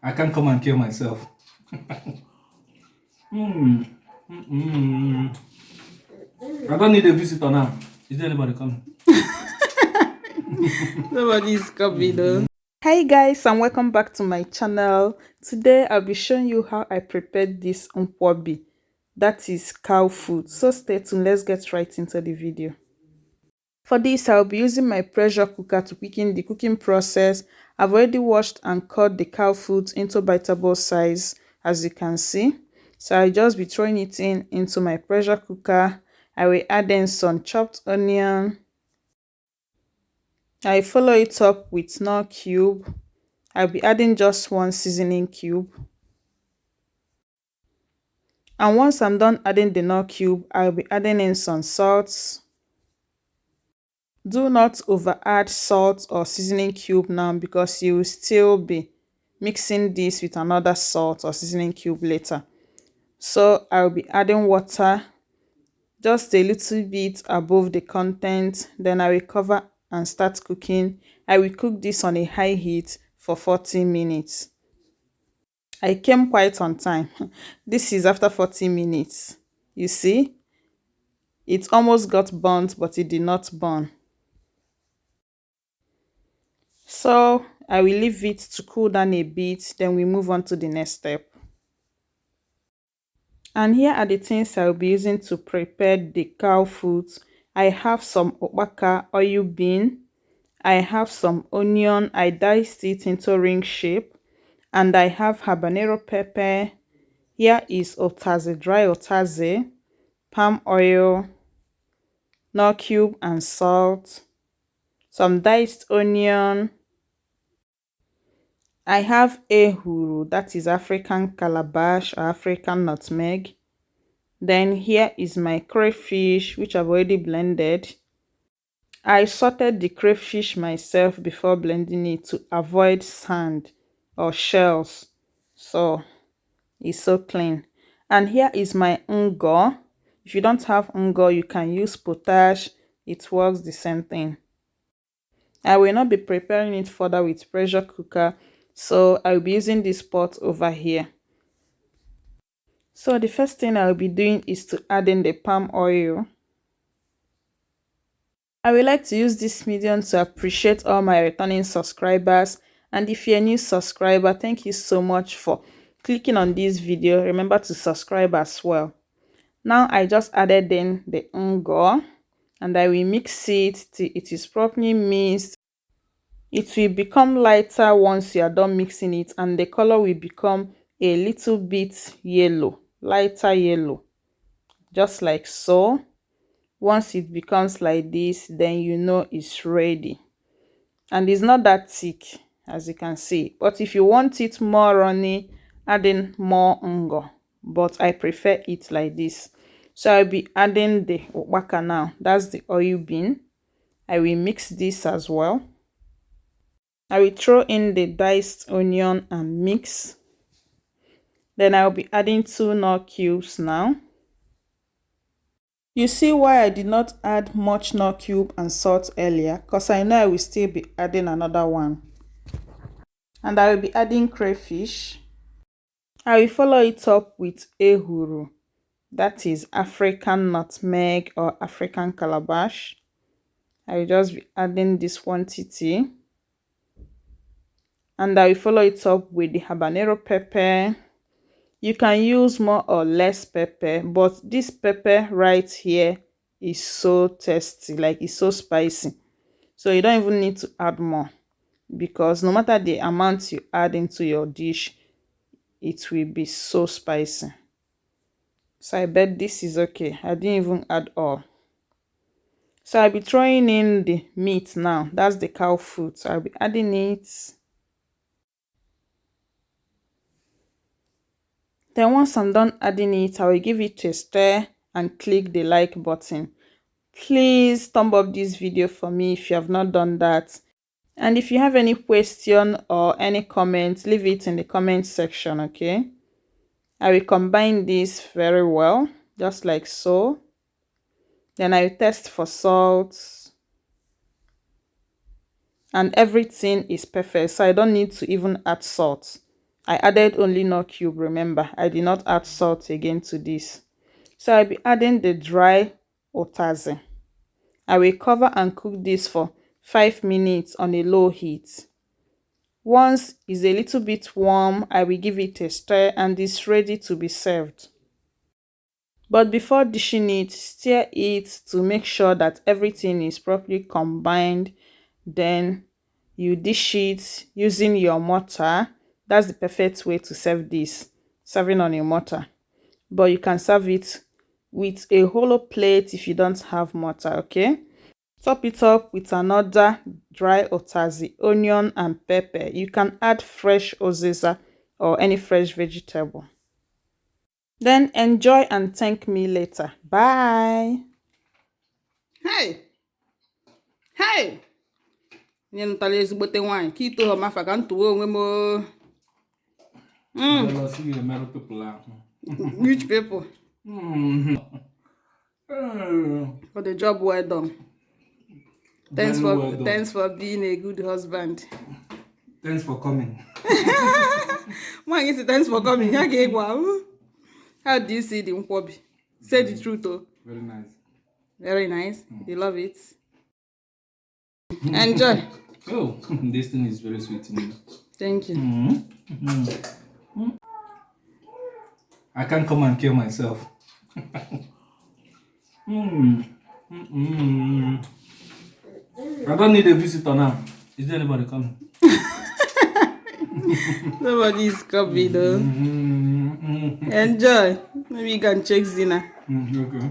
I can't come and kill myself. Hmm. Mm-mm. I don't need a visitor now. Is there anybody coming? Nobody's coming though. Hi guys, and welcome back to my channel. Today I'll be showing you how I prepared this Nkwobi, that is cow food. So stay tuned, let's get right into the video. For this, I'll be using my pressure cooker to quicken the cooking process. I've already washed and cut the cow food into biteable size, as you can see. So I'll just be throwing it into my pressure cooker. I will add in some chopped onion. I follow it up with knorr cube. I'll be adding just one seasoning cube. And once I'm done adding the knorr cube, I'll be adding in some salt. Do not over add salt or seasoning cube now because you will still be mixing this with another salt or seasoning cube later. So I'll be adding water just a little bit above the content. Then I will cover and start cooking. I will cook this on a high heat for 40 minutes. I came quite on time. This is after 40 minutes. You see, it almost got burnt, but it did not burn. So I will leave it to cool down a bit, then we move on to the next step. And here are the things I will be using to prepare the cow food. I have some okpaka oil bean. I have some onion. I diced it into ring shape. And I have habanero pepper. Here is utazi, dry utazi, palm oil, knorr cube and salt, some diced onion. I have agwuru, that is African calabash or African nutmeg. Then here is my crayfish, which I've already blended. I sorted the crayfish myself before blending it to avoid sand or shells. So it's so clean. And here is my ngwongwo. If you don't have ngwongwo, you can use potash. It works the same thing. I will not be preparing it further with pressure cooker, so I will be using this pot over here. So the first thing I will be doing is to add in the palm oil. I would like to use this medium to appreciate all my returning subscribers, and if you're a new subscriber, thank you so much for clicking on this video. Remember to subscribe as well. Now I just added in the ngwongwo and I will mix it till it is properly mixed. It will become lighter once you are done mixing it, and the color will become a little bit yellow, lighter yellow, just like so. Once it becomes like this, then you know it's ready. And it's not that thick, as you can see. But if you want it more runny, add in more ngwongwo. But I prefer it like this. So I'll be adding the ukpaka now. That's the oil bean. I will mix this as well. I will throw in the diced onion and mix. Then I'll be adding 2 knorr cubes now. You see why I did not add much knorr cube and salt earlier, because I know I will still be adding another one. And I will be adding crayfish. I will follow it up with agwuru, that is African nutmeg or African calabash. I will just be adding this quantity. And I will follow it up with the habanero pepper. You can use more or less pepper, but this pepper right here is so tasty, like it's so spicy. So you don't even need to add more, because no matter the amount you add into your dish, it will be so spicy. So I bet this is okay. I didn't even add all. So I'll be throwing in the meat now. That's the cow food. So I'll be adding it. Then once I'm done adding it, I will give it a stir and click the like button. Please thumb up this video for me if you have not done that. And if you have any question or any comment, leave it in the comment section, okay? I will combine this very well, just like so. Then I will test for salt. And everything is perfect, so I don't need to even add salt. I added only nut cube, remember. I did not add salt again to this. So I'll be adding the dry utazi. I will cover and cook this for 5 minutes on a low heat. Once it's a little bit warm, I will give it a stir and it's ready to be served. But before dishing it, stir it to make sure that everything is properly combined. Then you dish it using your mortar. That's the perfect way to serve this, serving on a mortar. But you can serve it with a hollow plate if you don't have mortar, okay? Top it up with another dry utazi, onion and pepper. You can add fresh uziza or any fresh vegetable. Then enjoy and thank me later. Bye. Hey! Hey! Nye nụtara ezigbote nwaanyị ka ito ha mafa ka ntụwa onwe m. Rich people. For the job well done. Thanks for being a good husband. Thanks for coming. Thanks for coming. How do you see the Nkwobi? Say the truth, oh. Very nice. Very nice. You love it. Enjoy. Oh, this thing is very sweet. Thank you. I can't come and kill myself. I don't need a visitor now. Is there anybody coming? Nobody is coming though. Enjoy. Maybe you can check Zina. Okay.